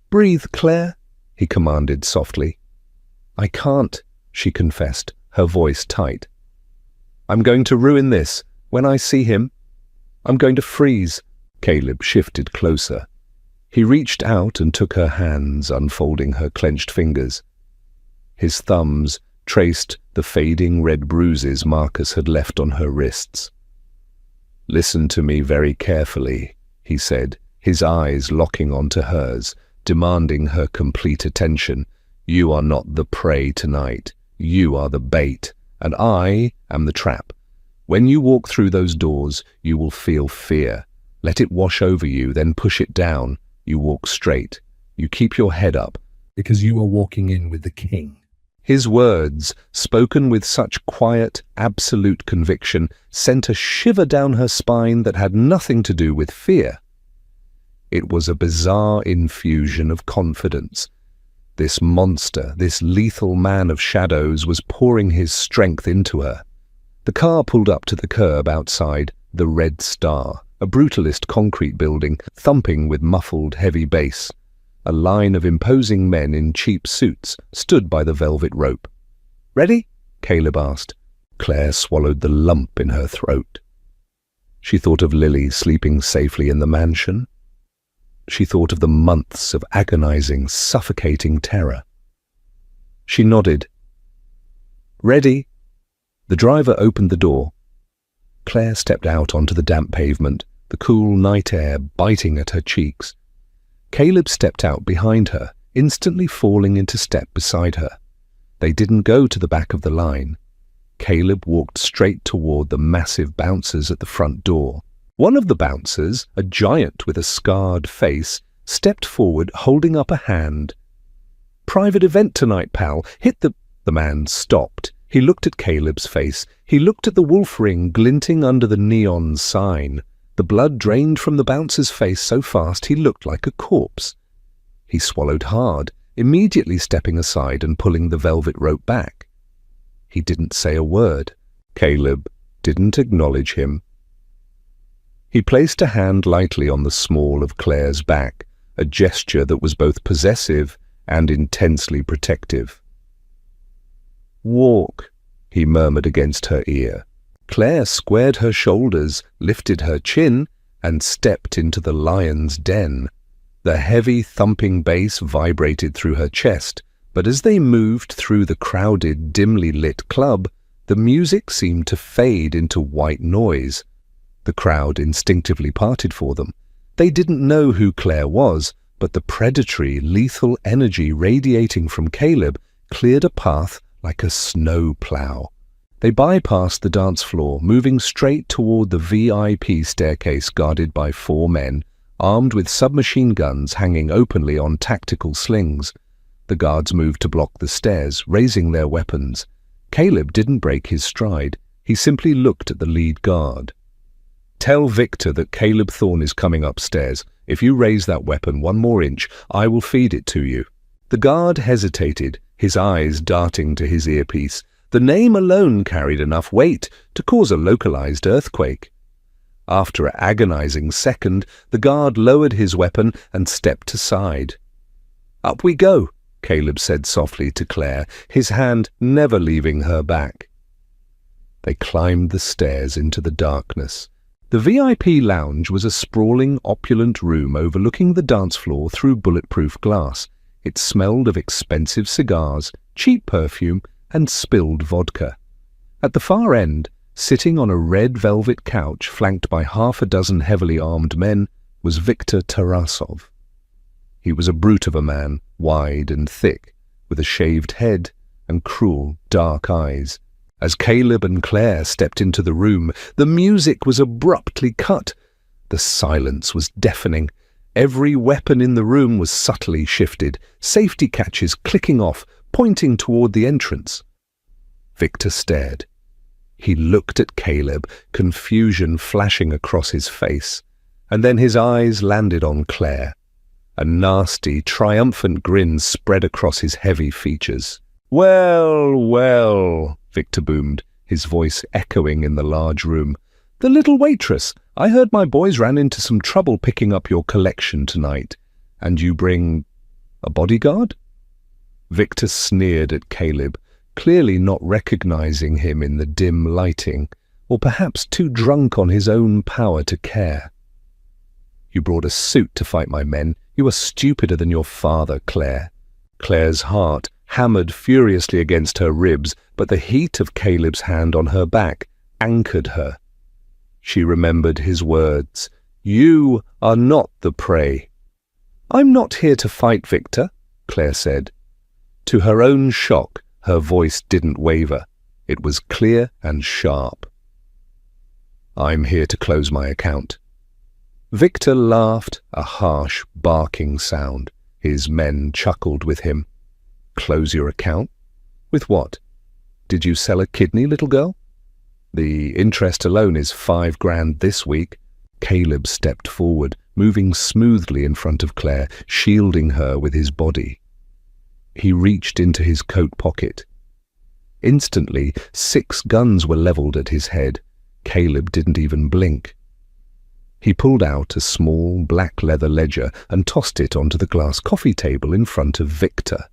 "Breathe, Claire," he commanded softly. "I can't," she confessed, her voice tight. "I'm going to ruin this. When I see him, I'm going to freeze." Caleb shifted closer. He reached out and took her hands, unfolding her clenched fingers. His thumbs traced the fading red bruises Marcus had left on her wrists. "Listen to me very carefully," he said, his eyes locking onto hers, demanding her complete attention. "You are not the prey tonight. You are the bait, and I am the trap. When you walk through those doors, you will feel fear. Let it wash over you, then push it down. You walk straight. You keep your head up, because you are walking in with the king." His words, spoken with such quiet, absolute conviction, sent a shiver down her spine that had nothing to do with fear. It was a bizarre infusion of confidence. This monster, this lethal man of shadows, was pouring his strength into her. The car pulled up to the curb outside the Red Star, a brutalist concrete building thumping with muffled, heavy bass. A line of imposing men in cheap suits stood by the velvet rope. "Ready?" Caleb asked. Claire swallowed the lump in her throat. She thought of Lily sleeping safely in the mansion. She thought of the months of agonizing, suffocating terror. She nodded. "Ready?" The driver opened the door. Claire stepped out onto the damp pavement, the cool night air biting at her cheeks. Caleb stepped out behind her, instantly falling into step beside her. They didn't go to the back of the line. Caleb walked straight toward the massive bouncers at the front door. One of the bouncers, a giant with a scarred face, stepped forward holding up a hand. "Private event tonight, pal. Hit the—" The man stopped. He looked at Caleb's face. He looked at the wolf ring glinting under the neon sign. The blood drained from the bouncer's face so fast he looked like a corpse. He swallowed hard, immediately stepping aside and pulling the velvet rope back. He didn't say a word. Caleb didn't acknowledge him. He placed a hand lightly on the small of Claire's back, a gesture that was both possessive and intensely protective. "Walk," he murmured against her ear. Claire squared her shoulders, lifted her chin, and stepped into the lion's den. The heavy, thumping bass vibrated through her chest, but as they moved through the crowded, dimly lit club, the music seemed to fade into white noise. The crowd instinctively parted for them. They didn't know who Claire was, but the predatory, lethal energy radiating from Caleb cleared a path like a snow plow. They bypassed the dance floor, moving straight toward the VIP staircase guarded by 4 men, armed with submachine guns hanging openly on tactical slings. The guards moved to block the stairs, raising their weapons. Caleb didn't break his stride. He simply looked at the lead guard. "Tell Victor that Caleb Thorne is coming upstairs. If you raise that weapon 1 more inch, I will feed it to you." The guard hesitated, his eyes darting to his earpiece. The name alone carried enough weight to cause a localized earthquake. After an agonizing second, the guard lowered his weapon and stepped aside. "Up we go," Caleb said softly to Claire, his hand never leaving her back. They climbed the stairs into the darkness. The VIP lounge was a sprawling, opulent room overlooking the dance floor through bulletproof glass. It smelled of expensive cigars, cheap perfume, and spilled vodka. At the far end, sitting on a red velvet couch flanked by 6 heavily armed men, was Viktor Tarasov. He was a brute of a man, wide and thick, with a shaved head and cruel, dark eyes. As Caleb and Claire stepped into the room, the music was abruptly cut. The silence was deafening. Every weapon in the room was subtly shifted, safety catches clicking off, pointing toward the entrance. Victor stared. He looked at Caleb, confusion flashing across his face, and then his eyes landed on Claire. A nasty, triumphant grin spread across his heavy features. "Well, well," Victor boomed, his voice echoing in the large room. "The little waitress. I heard my boys ran into some trouble picking up your collection tonight. And you bring a bodyguard?" Victor sneered at Caleb, clearly not recognizing him in the dim lighting, or perhaps too drunk on his own power to care. "You brought a suit to fight my men. You are stupider than your father, Claire." Claire's heart hammered furiously against her ribs, but the heat of Caleb's hand on her back anchored her. She remembered his words. "You are not the prey." "I'm not here to fight, Victor," Claire said. To her own shock, her voice didn't waver. It was clear and sharp. "I'm here to close my account." Victor laughed, a harsh, barking sound. His men chuckled with him. "Close your account? With what? Did you sell a kidney, little girl? The interest alone is $5,000 this week." Caleb stepped forward, moving smoothly in front of Claire, shielding her with his body. He reached into his coat pocket. Instantly, 6 guns were leveled at his head. Caleb didn't even blink. He pulled out a small black leather ledger and tossed it onto the glass coffee table in front of Victor.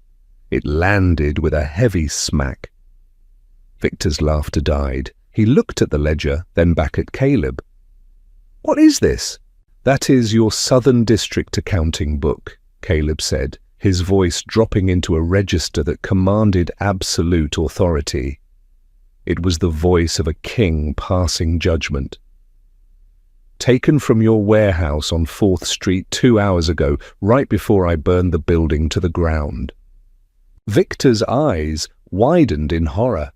It landed with a heavy smack. Victor's laughter died. He looked at the ledger, then back at Caleb. "What is this?" "That is your Southern District accounting book," Caleb said, his voice dropping into a register that commanded absolute authority. It was the voice of a king passing judgment. "Taken from your warehouse on 4th Street 2 hours ago, right before I burned the building to the ground." Victor's eyes widened in horror.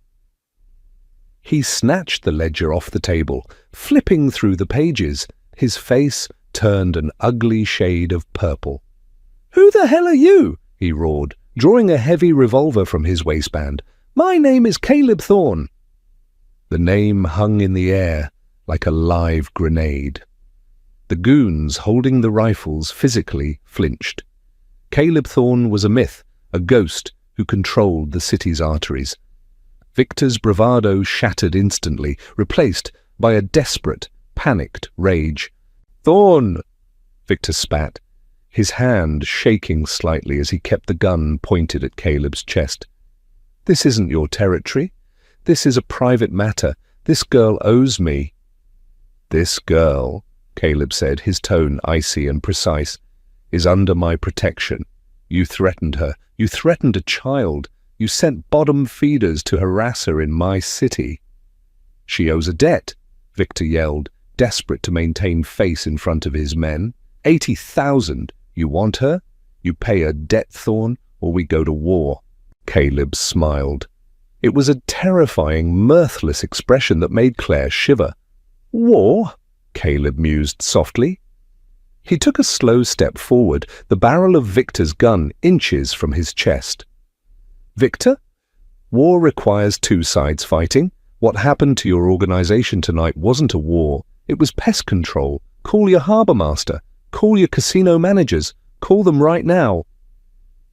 He snatched the ledger off the table, flipping through the pages. His face turned an ugly shade of purple. "Who the hell are you?" he roared, drawing a heavy revolver from his waistband. "My name is Caleb Thorne." The name hung in the air like a live grenade. The goons holding the rifles physically flinched. Caleb Thorne was a myth, a ghost who controlled the city's arteries. Victor's bravado shattered instantly, replaced by a desperate, panicked rage. "Thorne!" Victor spat, his hand shaking slightly as he kept the gun pointed at Caleb's chest. "This isn't your territory. This is a private matter. This girl owes me." "This girl," Caleb said, his tone icy and precise, "is under my protection. You threatened her. You threatened a child. You sent bottom feeders to harass her in my city." "She owes a debt," Victor yelled, desperate to maintain face in front of his men. 80,000. You want her? You pay her debt, Thorne, or we go to war." Caleb smiled. It was a terrifying, mirthless expression that made Claire shiver. "War?" Caleb mused softly. He took a slow step forward, the barrel of Victor's gun inches from his chest. "Victor, war requires two sides fighting. What happened to your organization tonight wasn't a war. It was pest control. Call your harbor master. Call your casino managers. Call them right now."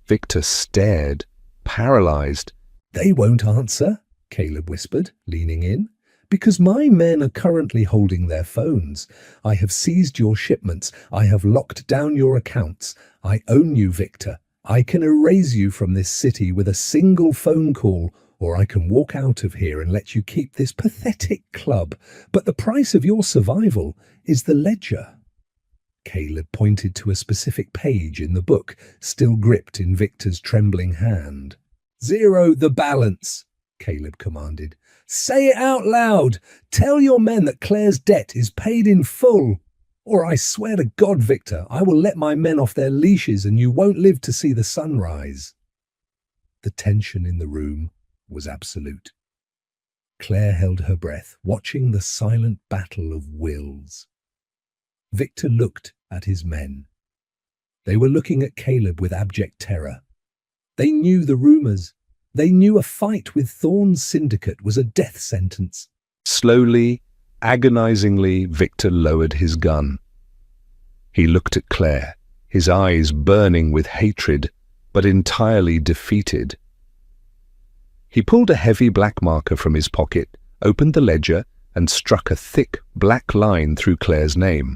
Victor stared, paralyzed. "They won't answer," Caleb whispered, leaning in, "because my men are currently holding their phones. I have seized your shipments. I have locked down your accounts. I own you, Victor. I can erase you from this city with a single phone call, or I can walk out of here and let you keep this pathetic club. But the price of your survival is the ledger." Caleb pointed to a specific page in the book, still gripped in Victor's trembling hand. "Zero the balance," Caleb commanded. "Say it out loud. Tell your men that Claire's debt is paid in full. Or I swear to God, Victor, I will let my men off their leashes and you won't live to see the sunrise." The tension in the room was absolute. Claire held her breath, watching the silent battle of wills. Victor looked at his men. They were looking at Caleb with abject terror. They knew the rumors. They knew a fight with Thorne's syndicate was a death sentence. Slowly, agonizingly, Victor lowered his gun. He looked at Claire, his eyes burning with hatred, but entirely defeated. He pulled a heavy black marker from his pocket, opened the ledger, and struck a thick black line through Claire's name.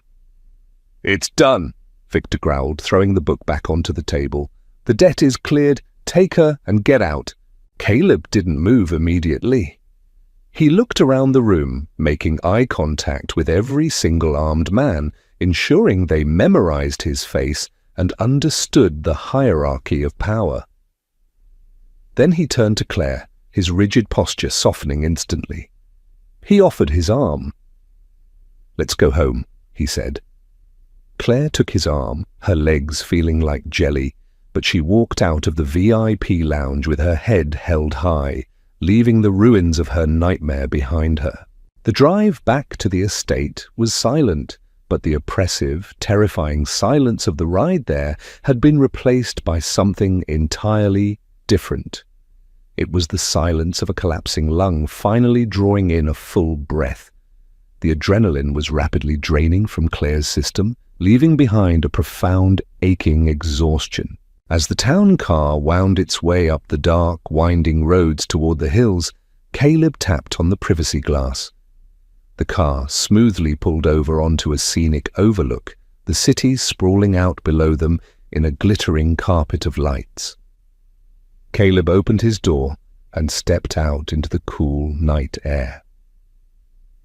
"It's done," Victor growled, throwing the book back onto the table. "The debt is cleared. Take her and get out." Caleb didn't move immediately. He looked around the room, making eye contact with every single armed man, ensuring they memorized his face and understood the hierarchy of power. Then he turned to Claire, his rigid posture softening instantly. He offered his arm. "Let's go home," he said. Claire took his arm, her legs feeling like jelly, but she walked out of the VIP lounge with her head held high, leaving the ruins of her nightmare behind her. The drive back to the estate was silent, but the oppressive, terrifying silence of the ride there had been replaced by something entirely different. It was the silence of a collapsing lung finally drawing in a full breath. The adrenaline was rapidly draining from Claire's system, leaving behind a profound, aching exhaustion. As the town car wound its way up the dark, winding roads toward the hills, Caleb tapped on the privacy glass. The car smoothly pulled over onto a scenic overlook, the city sprawling out below them in a glittering carpet of lights. Caleb opened his door and stepped out into the cool night air.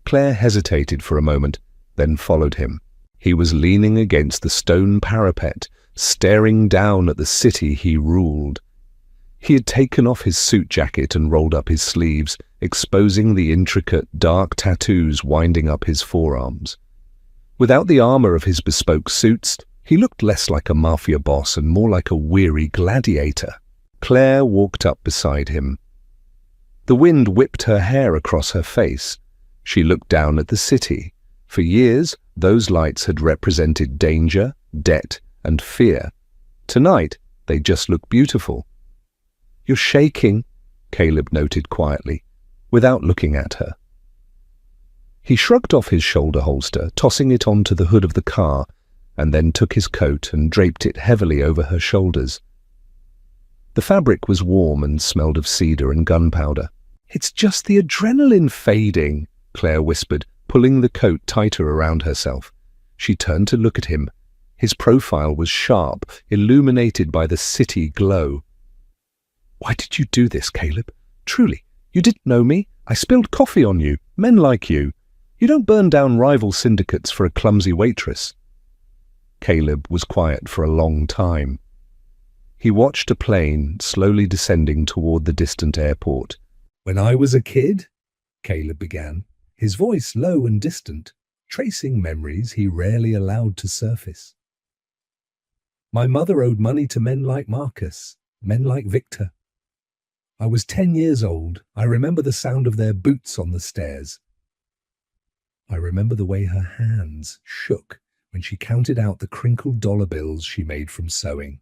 Claire hesitated for a moment, then followed him. He was leaning against the stone parapet, staring down at the city he ruled. He had taken off his suit jacket and rolled up his sleeves, exposing the intricate, dark tattoos winding up his forearms. Without the armor of his bespoke suits, he looked less like a mafia boss and more like a weary gladiator. Claire walked up beside him. The wind whipped her hair across her face. She looked down at the city. For years, those lights had represented danger, debt, and fear. Tonight, they just looked beautiful. "You're shaking," Caleb noted quietly, without looking at her. He shrugged off his shoulder holster, tossing it onto the hood of the car, and then took his coat and draped it heavily over her shoulders. The fabric was warm and smelled of cedar and gunpowder. "It's just the adrenaline fading," Claire whispered, pulling the coat tighter around herself. She turned to look at him. His profile was sharp, illuminated by the city glow. "Why did you do this, Caleb? Truly, you didn't know me. I spilled coffee on you. Men like you. You don't burn down rival syndicates for a clumsy waitress." Caleb was quiet for a long time. He watched a plane slowly descending toward the distant airport. "When I was a kid," Caleb began, his voice low and distant, tracing memories he rarely allowed to surface. "My mother owed money to men like Marcus, men like Victor. I was 10 years old. I remember the sound of their boots on the stairs. I remember the way her hands shook when she counted out the crinkled dollar bills she made from sewing."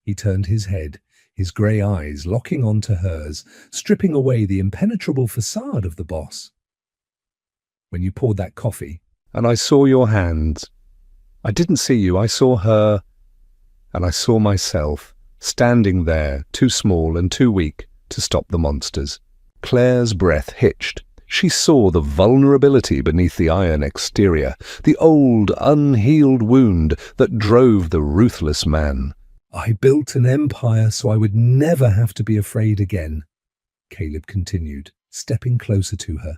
He turned his head, his grey eyes locking onto hers, stripping away the impenetrable facade of the boss. "When you poured that coffee, and I saw your hands. I didn't see you, I saw her, and I saw myself, standing there, too small and too weak to stop the monsters." Claire's breath hitched. She saw the vulnerability beneath the iron exterior, the old, unhealed wound that drove the ruthless man. "I built an empire so I would never have to be afraid again," Caleb continued, stepping closer to her.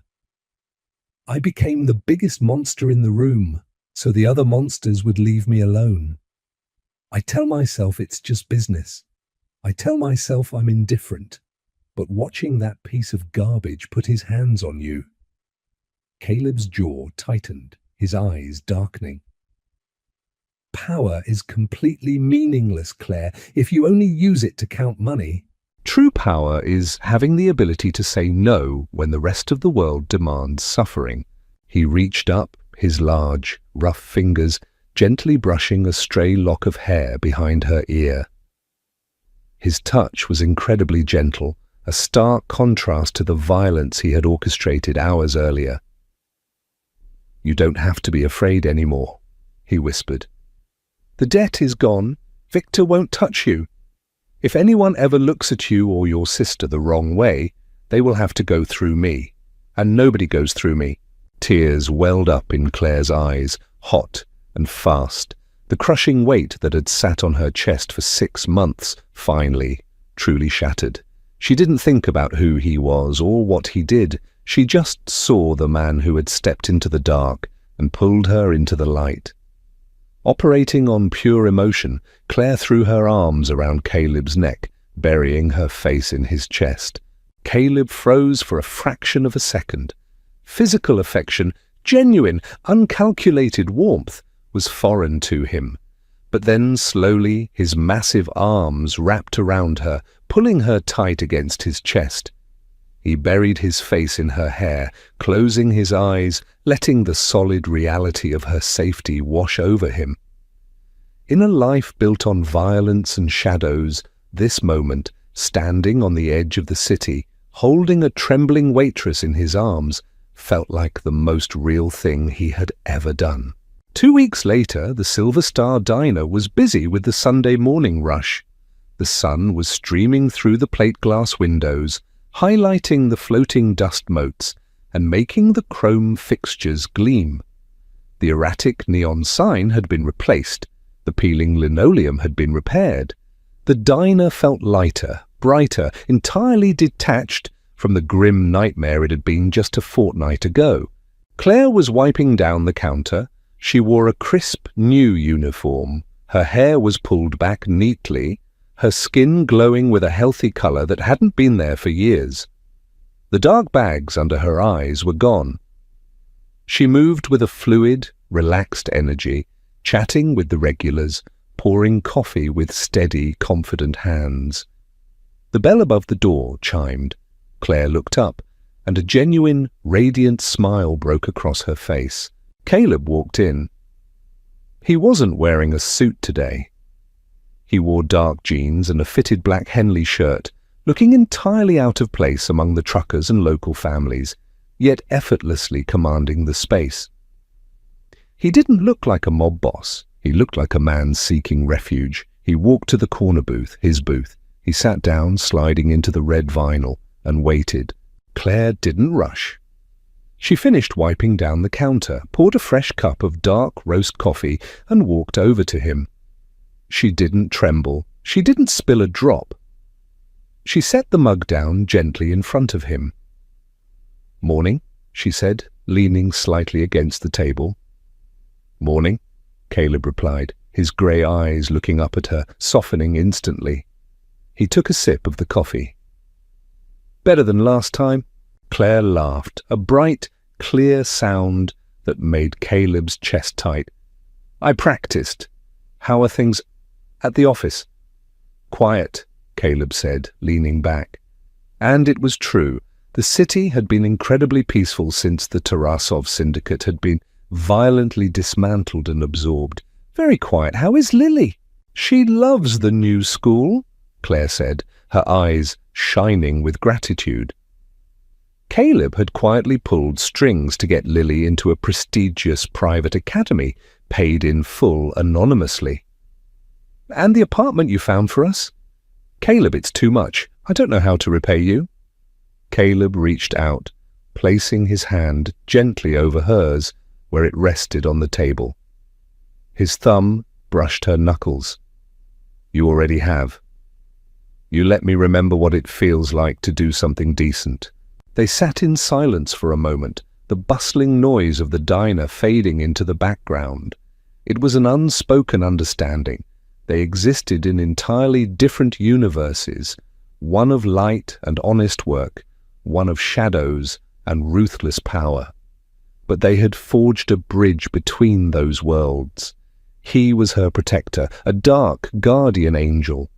"I became the biggest monster in the room, so the other monsters would leave me alone. I tell myself it's just business. I tell myself I'm indifferent. But watching that piece of garbage put his hands on you..." Caleb's jaw tightened, his eyes darkening. "Power is completely meaningless, Claire, if you only use it to count money. True power is having the ability to say no when the rest of the world demands suffering." He reached up, his large, rough fingers gently brushing a stray lock of hair behind her ear. His touch was incredibly gentle, a stark contrast to the violence he had orchestrated hours earlier. "You don't have to be afraid anymore," he whispered. "The debt is gone. Victor won't touch you. If anyone ever looks at you or your sister the wrong way, they will have to go through me. And nobody goes through me." Tears welled up in Claire's eyes, hot and fast. The crushing weight that had sat on her chest for 6 months, finally, truly shattered. She didn't think about who he was or what he did. She just saw the man who had stepped into the dark and pulled her into the light. Operating on pure emotion, Claire threw her arms around Caleb's neck, burying her face in his chest. Caleb froze for a fraction of a second. Physical affection, genuine, uncalculated warmth, was foreign to him. But then, slowly, his massive arms wrapped around her, pulling her tight against his chest. He buried his face in her hair, closing his eyes, letting the solid reality of her safety wash over him. In a life built on violence and shadows, this moment, standing on the edge of the city, holding a trembling waitress in his arms, felt like the most real thing he had ever done. 2 weeks later, the Silver Star Diner was busy with the Sunday morning rush. The sun was streaming through the plate glass windows, highlighting the floating dust motes, and making the chrome fixtures gleam. The erratic neon sign had been replaced. The peeling linoleum had been repaired. The diner felt lighter, brighter, entirely detached from the grim nightmare it had been just a fortnight ago. Claire was wiping down the counter. She wore a crisp, new uniform. Her hair was pulled back neatly, her skin glowing with a healthy colour that hadn't been there for years. The dark bags under her eyes were gone. She moved with a fluid, relaxed energy, chatting with the regulars, pouring coffee with steady, confident hands. The bell above the door chimed. Claire looked up, and a genuine, radiant smile broke across her face. Caleb walked in. He wasn't wearing a suit today. He wore dark jeans and a fitted black Henley shirt, looking entirely out of place among the truckers and local families, yet effortlessly commanding the space. He didn't look like a mob boss. He looked like a man seeking refuge. He walked to the corner booth, his booth. He sat down, sliding into the red vinyl, and waited. Claire didn't rush. She finished wiping down the counter, poured a fresh cup of dark roast coffee, and walked over to him. She didn't tremble. She didn't spill a drop. She set the mug down gently in front of him. "Morning," she said, leaning slightly against the table. "Morning," Caleb replied, his grey eyes looking up at her, softening instantly. He took a sip of the coffee. "Better than last time?" Claire laughed, a bright, clear sound that made Caleb's chest tight. "I practiced. How are things at the office?" "Quiet," Caleb said, leaning back. And it was true. The city had been incredibly peaceful since the Tarasov syndicate had been violently dismantled and absorbed. "Very quiet. How is Lily?" "She loves the new school," Claire said, her eyes shining with gratitude. Caleb had quietly pulled strings to get Lily into a prestigious private academy, paid in full anonymously. "And the apartment you found for us?" "Caleb, it's too much. I don't know how to repay you." Caleb reached out, placing his hand gently over hers where it rested on the table. His thumb brushed her knuckles. "You already have. You let me remember what it feels like to do something decent." They sat in silence for a moment, the bustling noise of the diner fading into the background. It was an unspoken understanding. They existed in entirely different universes, one of light and honest work, one of shadows and ruthless power. But they had forged a bridge between those worlds. He was her protector, a dark guardian angel,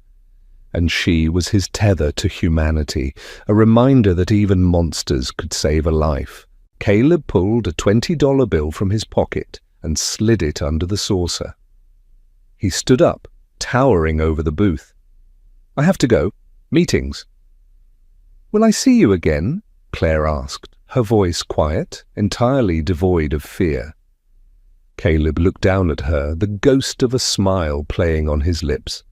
and she was his tether to humanity, a reminder that even monsters could save a life. Caleb pulled a $20 bill from his pocket and slid it under the saucer. He stood up, towering over the booth. "I have to go. Meetings." "Will I see you again?" Claire asked, her voice quiet, entirely devoid of fear. Caleb looked down at her, the ghost of a smile playing on his lips.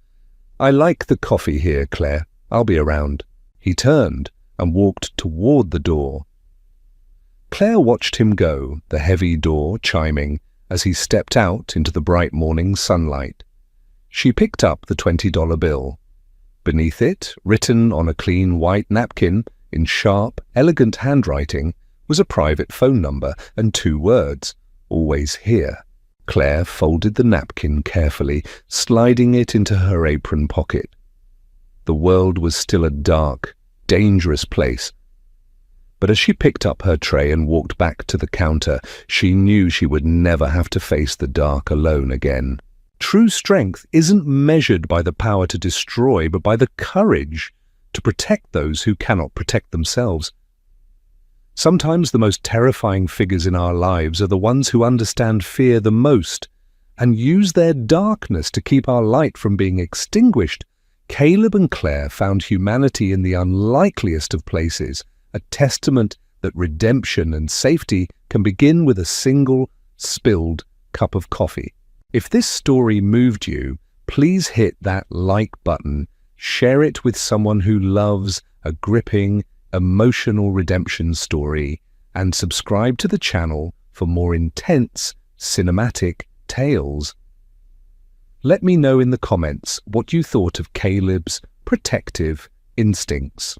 "I like the coffee here, Claire. I'll be around." He turned and walked toward the door. Claire watched him go, the heavy door chiming, as he stepped out into the bright morning sunlight. She picked up the $20 bill. Beneath it, written on a clean white napkin, in sharp, elegant handwriting, was a private phone number and 2 words, "Always here." Claire folded the napkin carefully, sliding it into her apron pocket. The world was still a dark, dangerous place. But as she picked up her tray and walked back to the counter, she knew she would never have to face the dark alone again. True strength isn't measured by the power to destroy, but by the courage to protect those who cannot protect themselves. Sometimes the most terrifying figures in our lives are the ones who understand fear the most and use their darkness to keep our light from being extinguished. Caleb and Claire found humanity in the unlikeliest of places, a testament that redemption and safety can begin with a single, spilled cup of coffee. If this story moved you, please hit that like button, share it with someone who loves a gripping, emotional redemption story, and subscribe to the channel for more intense cinematic tales. Let me know in the comments what you thought of Caleb's protective instincts.